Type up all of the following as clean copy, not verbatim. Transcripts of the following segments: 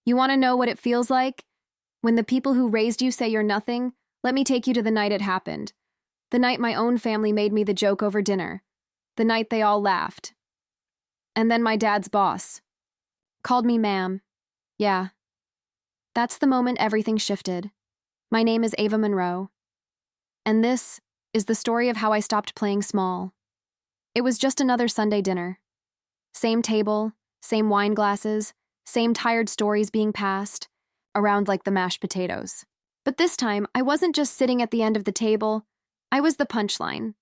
You want to know what it feels like? When the people who raised you say you're nothing, let me take you to the night it happened. The night my own family made me the joke over dinner. The night they all laughed. And then my dad's boss called me ma'am. Yeah. That's the moment everything shifted. My name is Ava Monroe. And this is the story of how I stopped playing small. It was just another Sunday dinner. Same table, same wine glasses, same tired stories being passed around like the mashed potatoes. But this time, I wasn't just sitting at the end of the table, I was the punchline.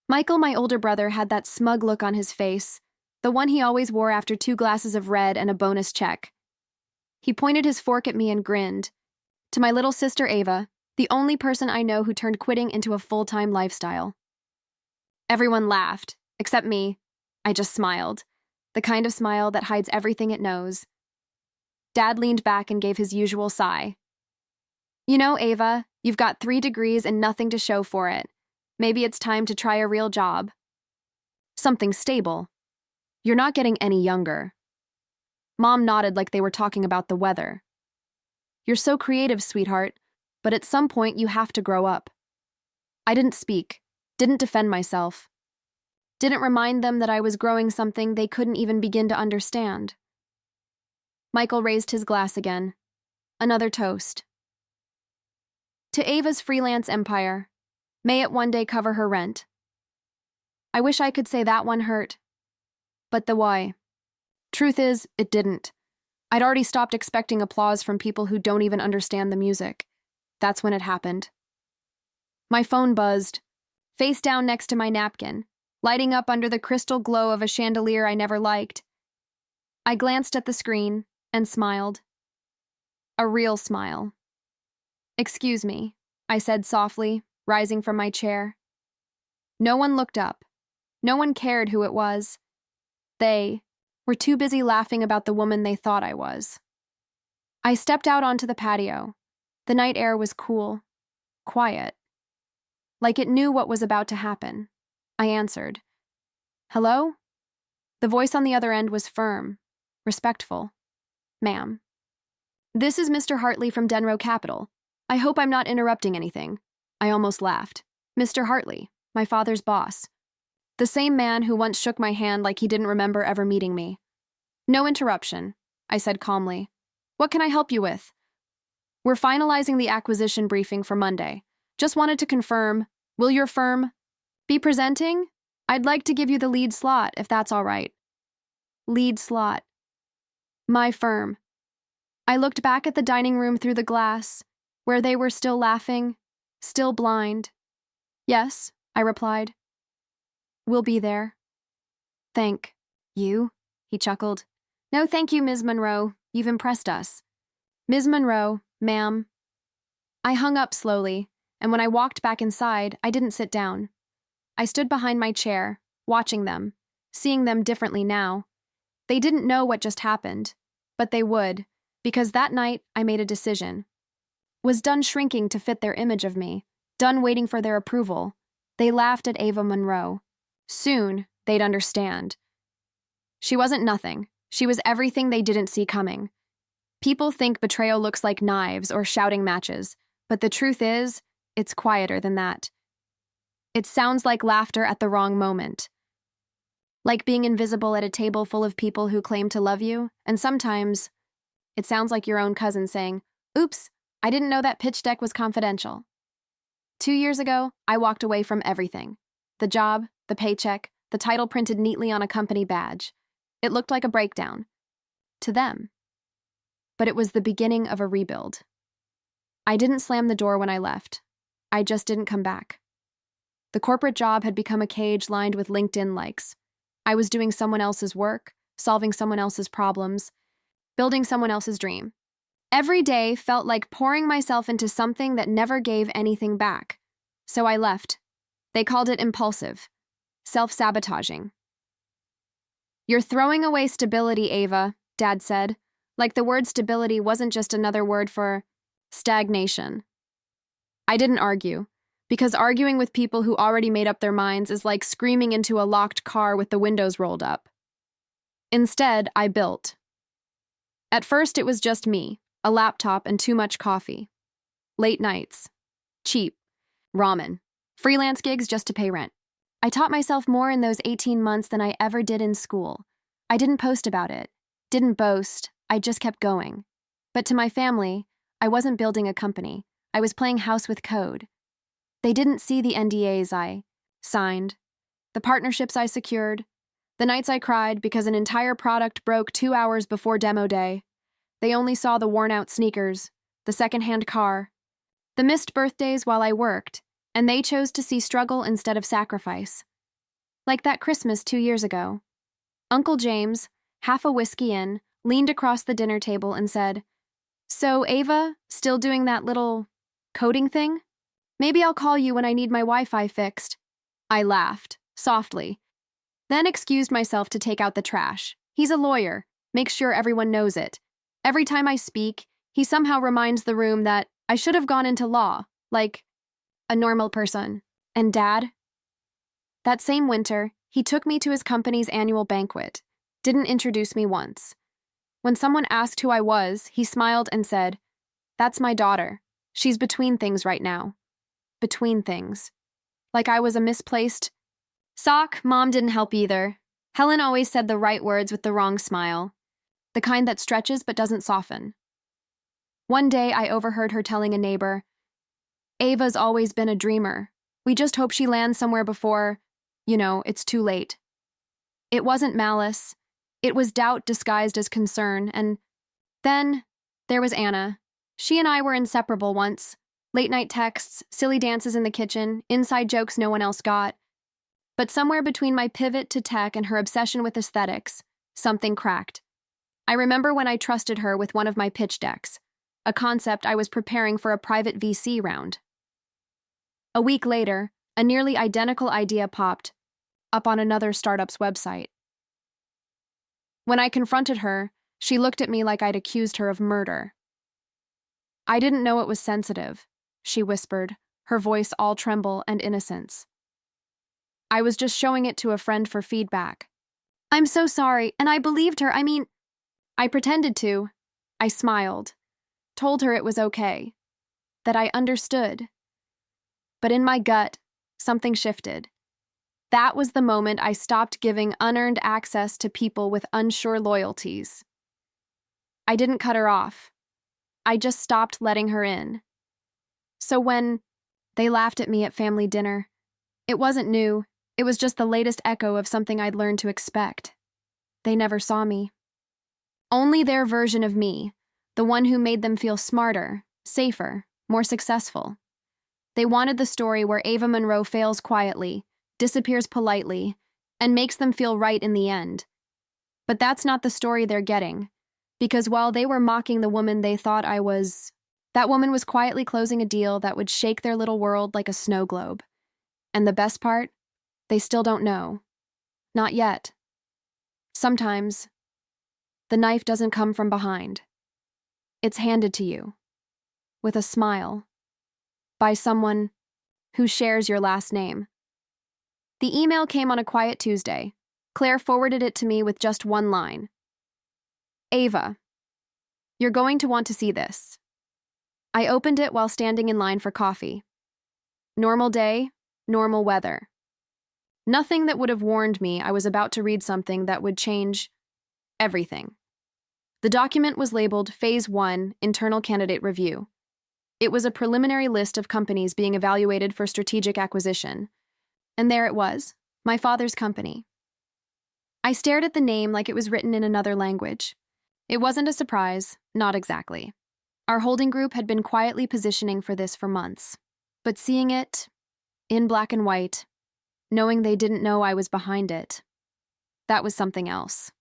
Michael, my older brother, had that smug look on his face, the one he always wore after 2 glasses of red and a bonus check. He pointed his fork at me and grinned. To my little sister Ava, the only person I know who turned quitting into a full-time lifestyle. Everyone laughed, except me. I just smiled, the kind of smile that hides everything it knows. Dad leaned back and gave his usual sigh. You know, Ava, you've got 3 degrees and nothing to show for it. Maybe it's time to try a real job. Something stable. You're not getting any younger. Mom nodded like they were talking about the weather. You're so creative, sweetheart, but at some point you have to grow up. I didn't speak, didn't defend myself, didn't remind them that I was growing something they couldn't even begin to understand. Michael raised his glass again. Another toast. To Ava's freelance empire. May it one day cover her rent. I wish I could say that one hurt. But the why. Truth is, it didn't. I'd already stopped expecting applause from people who don't even understand the music. That's when it happened. My phone buzzed, face down next to my napkin, lighting up under the crystal glow of a chandelier I never liked. I glanced at the screen and smiled. A real smile. Excuse me, I said softly, rising from my chair. No one looked up. No one cared who it was. They were too busy laughing about the woman they thought I was. I stepped out onto the patio. The night air was cool, quiet. Like it knew what was about to happen. I answered. Hello? The voice on the other end was firm, respectful. Ma'am. This is Mr. Hartley from Denro Capital. I hope I'm not interrupting anything. I almost laughed. Mr. Hartley, my father's boss. The same man who once shook my hand like he didn't remember ever meeting me. No interruption, I said calmly. What can I help you with? We're finalizing the acquisition briefing for Monday. Just wanted to confirm, will your firm be presenting? I'd like to give you the lead slot, if that's all right. Lead slot. My firm. I looked back at the dining room through the glass, where they were still laughing, still blind. Yes, I replied. We'll be there. Thank you, he chuckled. No, thank you, Ms. Monroe. You've impressed us. Ms. Monroe, ma'am. I hung up slowly, and when I walked back inside, I didn't sit down. I stood behind my chair, watching them, seeing them differently now. They didn't know what just happened, but they would, because that night I made a decision. Was done shrinking to fit their image of me, done waiting for their approval. They laughed at Ava Monroe. Soon, they'd understand. She wasn't nothing. She was everything they didn't see coming. People think betrayal looks like knives or shouting matches, but the truth is, it's quieter than that. It sounds like laughter at the wrong moment. Like being invisible at a table full of people who claim to love you, and sometimes it sounds like your own cousin saying, "Oops, I didn't know that pitch deck was confidential." 2 years ago, I walked away from everything. The job, the paycheck, the title printed neatly on a company badge. It looked like a breakdown. To them. But it was the beginning of a rebuild. I didn't slam the door when I left. I just didn't come back. The corporate job had become a cage lined with LinkedIn likes. I was doing someone else's work, solving someone else's problems, building someone else's dream. Every day felt like pouring myself into something that never gave anything back. So I left. They called it impulsive, self-sabotaging. You're throwing away stability, Ava, Dad said, like the word stability wasn't just another word for stagnation. I didn't argue, because arguing with people who already made up their minds is like screaming into a locked car with the windows rolled up. Instead, I built. At first, it was just me, a laptop, and too much coffee. Late nights. Cheap. Ramen. Freelance gigs just to pay rent. I taught myself more in those 18 months than I ever did in school. I didn't post about it, didn't boast, I just kept going. But to my family, I wasn't building a company. I was playing house with code. They didn't see the NDAs I signed, the partnerships I secured, the nights I cried because an entire product broke 2 hours before demo day. They only saw the worn-out sneakers, the second-hand car, the missed birthdays while I worked, and they chose to see struggle instead of sacrifice. Like that Christmas 2 years ago. Uncle James, half a whiskey in, leaned across the dinner table and said, "So, Ava, still doing that little coding thing? Maybe I'll call you when I need my Wi-Fi fixed." I laughed, softly, then excused myself to take out the trash. He's a lawyer, makes sure everyone knows it. Every time I speak, he somehow reminds the room that I should have gone into law, like a normal person. And Dad? That same winter, he took me to his company's annual banquet, didn't introduce me once. When someone asked who I was, he smiled and said, "That's my daughter. She's between things right now." Between things. Like I was a misplaced sock. Mom didn't help either. Helen always said the right words with the wrong smile. The kind that stretches but doesn't soften. One day I overheard her telling a neighbor, "Ava's always been a dreamer. We just hope she lands somewhere before, it's too late." It wasn't malice. It was doubt disguised as concern, and then there was Anna. She and I were inseparable once. Late-night texts, silly dances in the kitchen, inside jokes no one else got. But somewhere between my pivot to tech and her obsession with aesthetics, something cracked. I remember when I trusted her with one of my pitch decks, a concept I was preparing for a private VC round. A week later, a nearly identical idea popped up on another startup's website. When I confronted her, she looked at me like I'd accused her of murder. "I didn't know it was sensitive," she whispered, her voice all tremble and innocence. "I was just showing it to a friend for feedback." "I'm so sorry," and I believed her. I pretended to. I smiled, told her it was okay, that I understood. But in my gut, something shifted. That was the moment I stopped giving unearned access to people with unsure loyalties. I didn't cut her off. I just stopped letting her in. So when they laughed at me at family dinner, it wasn't new. It was just the latest echo of something I'd learned to expect. They never saw me. Only their version of me, the one who made them feel smarter, safer, more successful. They wanted the story where Ava Monroe fails quietly, disappears politely, and makes them feel right in the end. But that's not the story they're getting, because while they were mocking the woman they thought I was, that woman was quietly closing a deal that would shake their little world like a snow globe. And the best part? They still don't know. Not yet. Sometimes, the knife doesn't come from behind. It's handed to you, with a smile, by someone who shares your last name. The email came on a quiet Tuesday. Claire forwarded it to me with just one line. "Ava, you're going to want to see this." I opened it while standing in line for coffee. Normal day, normal weather. Nothing that would have warned me I was about to read something that would change everything. The document was labeled Phase 1 Internal Candidate Review. It was a preliminary list of companies being evaluated for strategic acquisition. And there it was, my father's company. I stared at the name like it was written in another language. It wasn't a surprise, not exactly. Our holding group had been quietly positioning for this for months. But seeing it, in black and white, knowing they didn't know I was behind it, that was something else.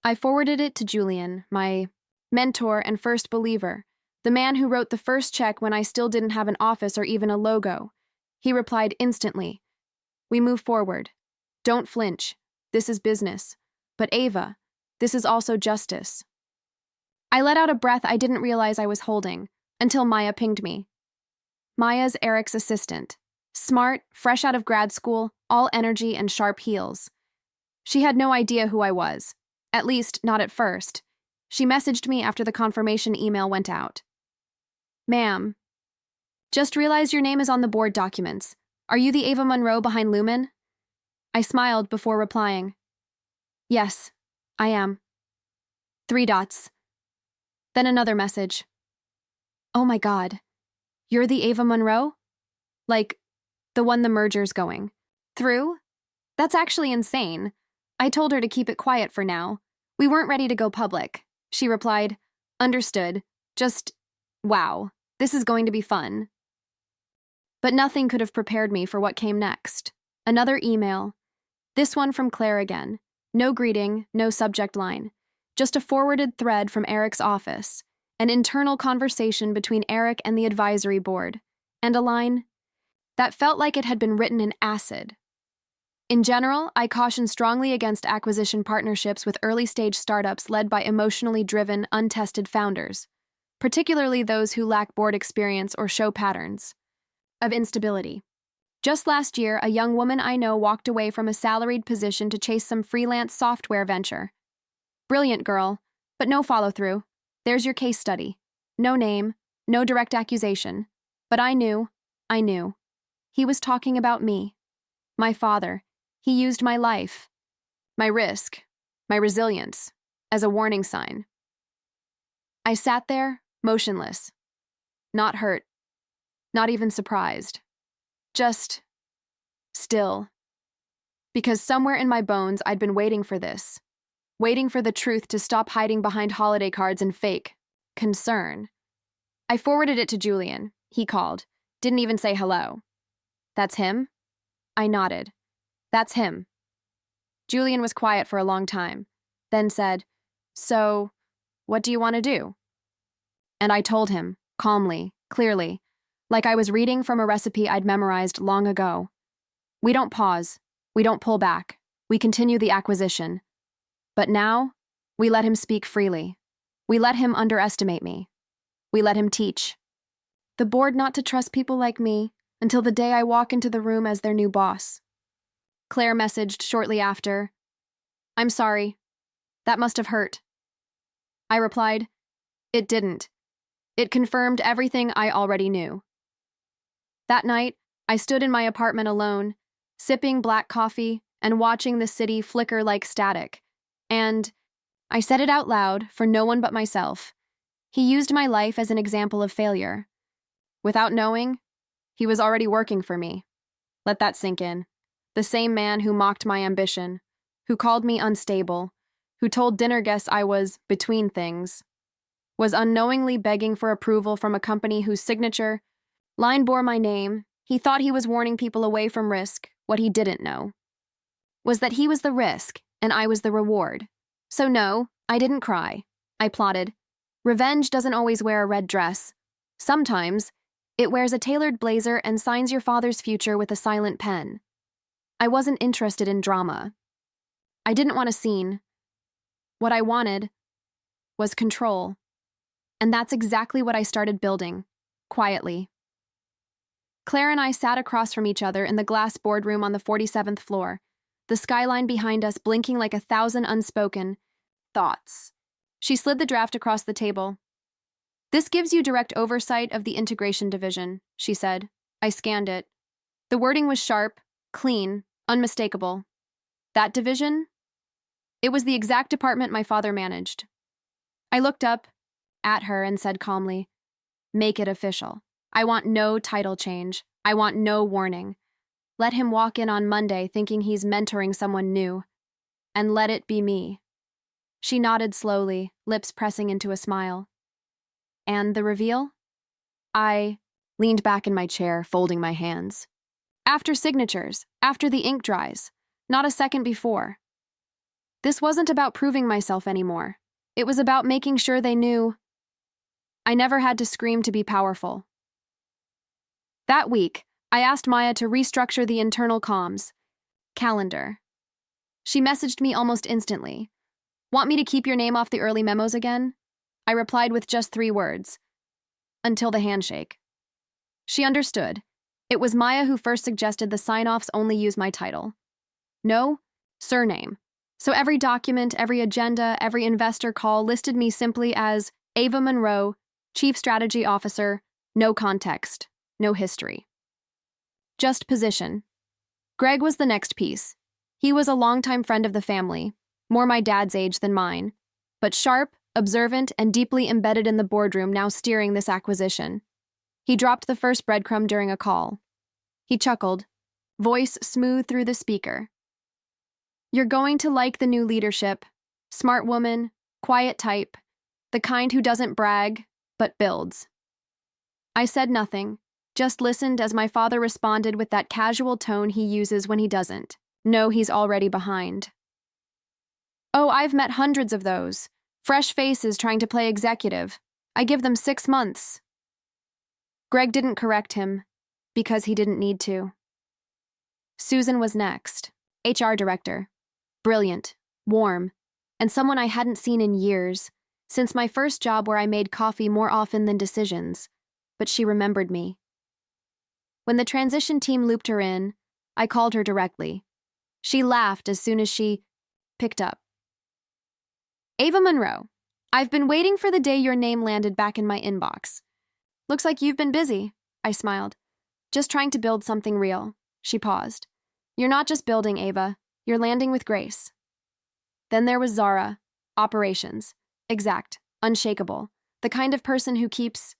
I forwarded it to Julian, my mentor and first believer, the man who wrote the first check when I still didn't have an office or even a logo. He replied instantly, "We move forward. Don't flinch. This is business. But Ava, this is also justice." I let out a breath I didn't realize I was holding, until Maya pinged me. Maya's Eric's assistant. Smart, fresh out of grad school, all energy and sharp heels. She had no idea who I was. At least, not at first. She messaged me after the confirmation email went out. Ma'am, just realized your name is on the board documents. Are you the Ava Monroe behind Lumen? I smiled before replying. Yes, I am. 3 dots. Then another message. Oh my God, you're the Ava Monroe? Like, the one the merger's going through? That's actually insane. I told her to keep it quiet for now. We weren't ready to go public. She replied, understood. Just, wow, this is going to be fun. But nothing could have prepared me for what came next. Another email. This one from Claire again. No greeting, no subject line. Just a forwarded thread from Eric's office. An internal conversation between Eric and the advisory board. And a line that felt like it had been written in acid. In general, I caution strongly against acquisition partnerships with early-stage startups led by emotionally driven, untested founders, particularly those who lack board experience or show patterns of instability. Just last year, a young woman I know walked away from a salaried position to chase some freelance software venture. Brilliant girl, but no follow-through. There's your case study. No name, no direct accusation. But I knew. He was talking about me. My father. He used my life, my risk, my resilience, as a warning sign. I sat there, motionless. Not hurt. Not even surprised. Just still. Because somewhere in my bones I'd been waiting for this. Waiting for the truth to stop hiding behind holiday cards and fake concern. I forwarded it to Julian. He called. Didn't even say hello. That's him? I nodded. That's him. Julian was quiet for a long time, then said, So, what do you want to do? And I told him, calmly, clearly, like I was reading from a recipe I'd memorized long ago. We don't pause. We don't pull back. We continue the acquisition. But now, we let him speak freely. We let him underestimate me. We let him teach. The board not to trust people like me until the day I walk into the room as their new boss. Claire messaged shortly after, I'm sorry. That must have hurt. I replied, It didn't. It confirmed everything I already knew. That night, I stood in my apartment alone, sipping black coffee and watching the city flicker like static. And I said it out loud for no one but myself. He used my life as an example of failure. Without knowing, he was already working for me. Let that sink in. The same man who mocked my ambition, who called me unstable, who told dinner guests I was between things, was unknowingly begging for approval from a company whose signature line bore my name. He thought he was warning people away from risk. What he didn't know was that he was the risk and I was the reward. So no, I didn't cry. I plotted. Revenge doesn't always wear a red dress. Sometimes, it wears a tailored blazer and signs your father's future with a silent pen. I wasn't interested in drama. I didn't want a scene. What I wanted was control. And that's exactly what I started building, quietly. Claire and I sat across from each other in the glass boardroom on the 47th floor, the skyline behind us blinking like 1,000 unspoken thoughts. She slid the draft across the table. This gives you direct oversight of the integration division, she said. I scanned it. The wording was sharp, clean, unmistakable. That division? It was the exact department my father managed. I looked up at her and said calmly, Make it official. I want no title change. I want no warning. Let him walk in on Monday thinking he's mentoring someone new. And let it be me. She nodded slowly, lips pressing into a smile. And the reveal? I leaned back in my chair, folding my hands. After signatures, after the ink dries, not a second before. This wasn't about proving myself anymore. It was about making sure they knew I never had to scream to be powerful. That week, I asked Maya to restructure the internal comms calendar. She messaged me almost instantly. Want me to keep your name off the early memos again? I replied with just 3 words. Until the handshake. She understood. It was Maya who first suggested the sign-offs only use my title. No, surname. So every document, every agenda, every investor call listed me simply as Ava Monroe, Chief Strategy Officer, no context, no history. Just position. Greg was the next piece. He was a longtime friend of the family, more my dad's age than mine, but sharp, observant, and deeply embedded in the boardroom, now steering this acquisition. He dropped the first breadcrumb during a call. He chuckled, voice smooth through the speaker. You're going to like the new leadership. Smart woman, quiet type, the kind who doesn't brag, but builds. I said nothing, just listened as my father responded with that casual tone he uses when he doesn't know he's already behind. Oh, I've met hundreds of those. Fresh faces trying to play executive. I give them 6 months. Greg didn't correct him, because he didn't need to. Susan was next, HR director. Brilliant, warm, and someone I hadn't seen in years, since my first job where I made coffee more often than decisions, but she remembered me. When the transition team looped her in, I called her directly. She laughed as soon as she picked up. Ava Monroe, I've been waiting for the day your name landed back in my inbox. Looks like you've been busy, I smiled. Just trying to build something real. She paused. You're not just building, Ava. You're landing with grace. Then there was Zara, operations. Exact, unshakable. The kind of person who keeps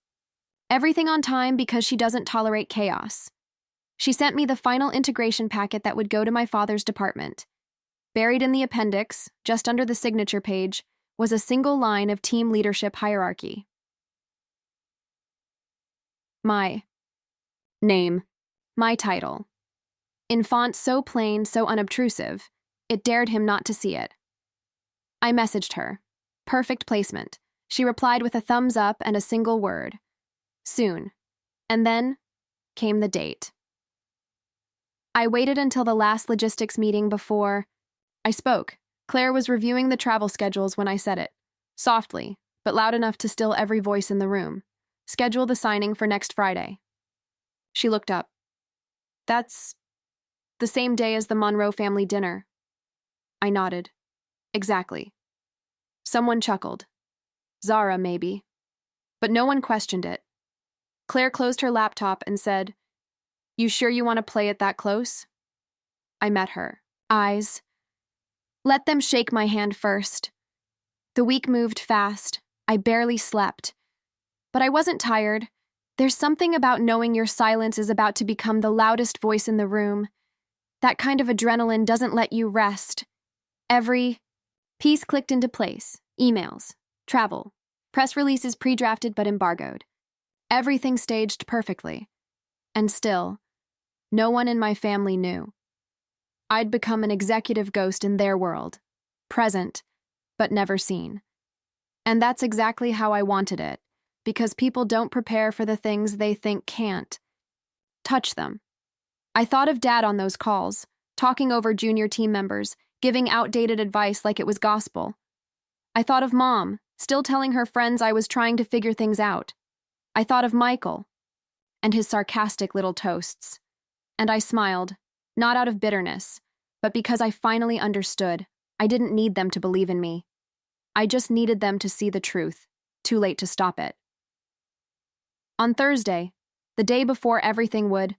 everything on time because she doesn't tolerate chaos. She sent me the final integration packet that would go to my father's department. Buried in the appendix, just under the signature page, was a single line of team leadership hierarchy. My name, my title. In font so plain, so unobtrusive, it dared him not to see it. I messaged her. Perfect placement. She replied with a thumbs up and a single word. Soon. And then came the date. I waited until the last logistics meeting before I spoke. Claire was reviewing the travel schedules when I said it. Softly, but loud enough to still every voice in the room. Schedule the signing for next Friday. She looked up. That's the same day as the Monroe family dinner. I nodded. Exactly. Someone chuckled. Zara, maybe. But no one questioned it. Claire closed her laptop and said, You sure you want to play it that close? I met her eyes. Let them shake my hand first. The week moved fast. I barely slept. But I wasn't tired. There's something about knowing your silence is about to become the loudest voice in the room. That kind of adrenaline doesn't let you rest. Every piece clicked into place. Emails, travel, press releases pre-drafted but embargoed. Everything staged perfectly. And still, no one in my family knew. I'd become an executive ghost in their world, present, but never seen. And that's exactly how I wanted it, because people don't prepare for the things they think can't touch them. I thought of Dad on those calls, talking over junior team members, giving outdated advice like it was gospel. I thought of Mom, still telling her friends I was trying to figure things out. I thought of Michael and his sarcastic little toasts. And I smiled, not out of bitterness, but because I finally understood. I didn't need them to believe in me. I just needed them to see the truth, too late to stop it. On Thursday, the day before everything would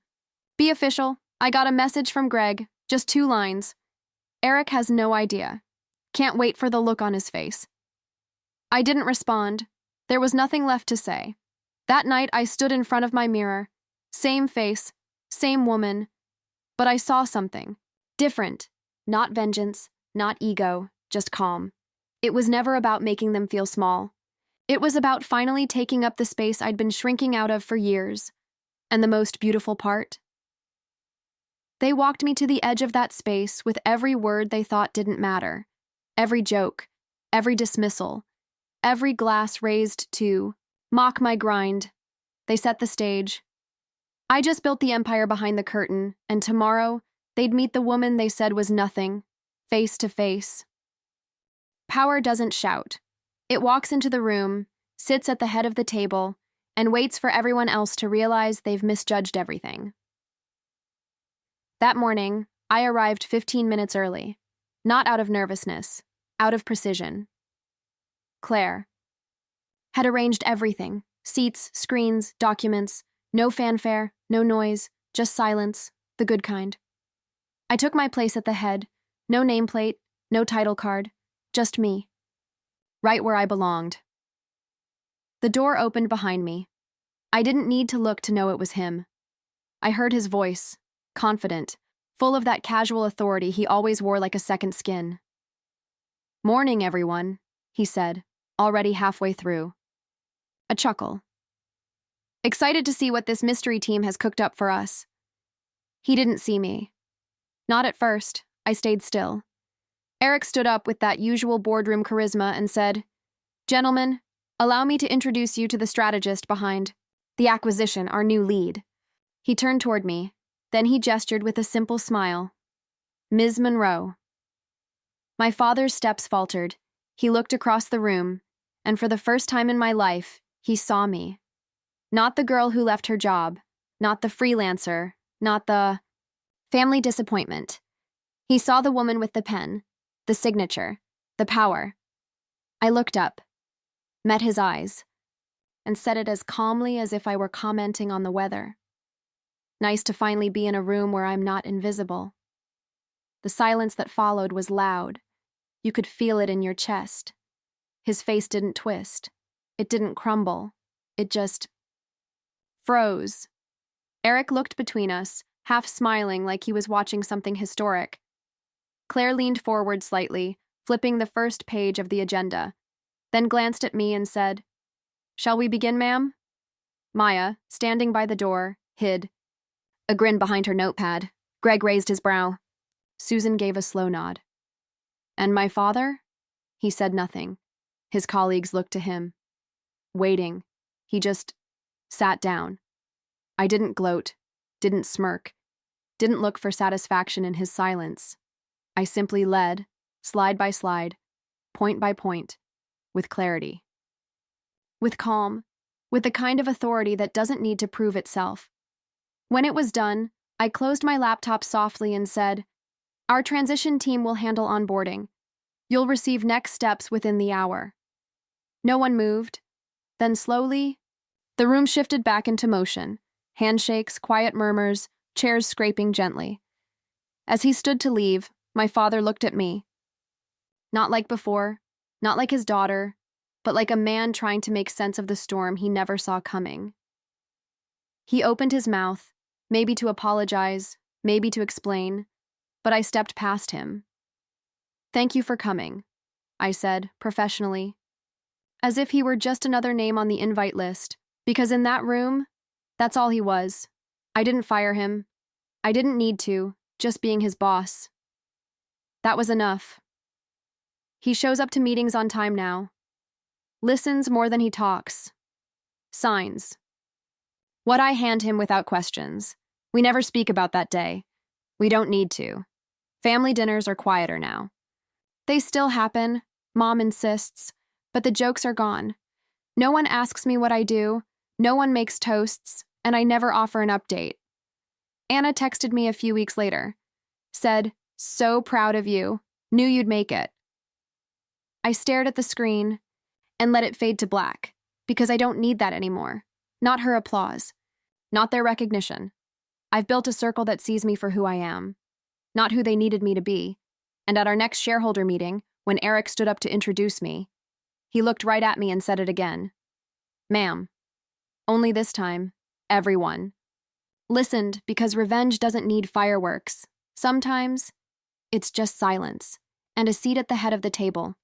be official, I got a message from Greg, just 2 lines. Eric has no idea. Can't wait for the look on his face. I didn't respond. There was nothing left to say. That night I stood in front of my mirror. Same face, same woman. But I saw something. Different. Not vengeance, not ego, just calm. It was never about making them feel small. It was about finally taking up the space I'd been shrinking out of for years. And the most beautiful part? They walked me to the edge of that space with every word they thought didn't matter. Every joke, every dismissal, every glass raised to mock my grind. They set the stage. I just built the empire behind the curtain, and tomorrow, they'd meet the woman they said was nothing, face to face. Power doesn't shout. It walks into the room, sits at the head of the table, and waits for everyone else to realize they've misjudged everything. That morning, I arrived 15 minutes early. Not out of nervousness, out of precision. Claire had arranged everything: seats, screens, documents, no fanfare, no noise, just silence, the good kind. I took my place at the head, no nameplate, no title card, just me, right where I belonged. The door opened behind me. I didn't need to look to know it was him. I heard his voice, confident, full of that casual authority he always wore like a second skin. "Morning, everyone," he said, already halfway through. A chuckle. "Excited to see what this mystery team has cooked up for us." He didn't see me. Not at first. I stayed still. Eric stood up with that usual boardroom charisma and said, "Gentlemen, allow me to introduce you to the strategist behind the acquisition, our new lead." He turned toward me. Then he gestured with a simple smile. "Ms. Monroe." My father's steps faltered. He looked across the room, and for the first time in my life, he saw me. Not the girl who left her job, not the freelancer, not the family disappointment. He saw the woman with the pen, the signature, the power. I looked up, met his eyes, and said it as calmly as if I were commenting on the weather. "Nice to finally be in a room where I'm not invisible." The silence that followed was loud. You could feel it in your chest. His face didn't twist. It didn't crumble. It just froze. Eric looked between us, half smiling like he was watching something historic. Claire leaned forward slightly, flipping the first page of the agenda, then glanced at me and said, "Shall we begin, ma'am?" Maya, standing by the door, hid. A grin behind her notepad. Greg raised his brow. Susan gave a slow nod. "And my father?" He said nothing. His colleagues looked to him. Waiting. He just sat down. I didn't gloat, didn't smirk, didn't look for satisfaction in his silence. I simply led, slide by slide, point by point, with clarity. With calm, with the kind of authority that doesn't need to prove itself. When it was done, I closed my laptop softly and said, "Our transition team will handle onboarding. You'll receive next steps within the hour." No one moved. Then slowly, the room shifted back into motion. Handshakes, quiet murmurs, chairs scraping gently. As he stood to leave, my father looked at me. Not like before, not like his daughter, but like a man trying to make sense of the storm he never saw coming. He opened his mouth, maybe to apologize, maybe to explain, but I stepped past him. "Thank you for coming," I said, professionally, as if he were just another name on the invite list, because in that room, that's all he was. I didn't fire him. I didn't need to, just being his boss. That was enough. He shows up to meetings on time now. Listens more than he talks. Signs. What I hand him without questions. We never speak about that day. We don't need to. Family dinners are quieter now. They still happen, Mom insists, but the jokes are gone. No one asks me what I do, no one makes toasts, and I never offer an update. Anna texted me a few weeks later. Said, "So proud of you. Knew you'd make it." I stared at the screen and let it fade to black, because I don't need that anymore. Not her applause. Not their recognition. I've built a circle that sees me for who I am. Not who they needed me to be. And at our next shareholder meeting, when Eric stood up to introduce me, he looked right at me and said it again. "Ma'am." Only this time, everyone. Listened because revenge doesn't need fireworks. Sometimes, it's just silence and a seat at the head of the table.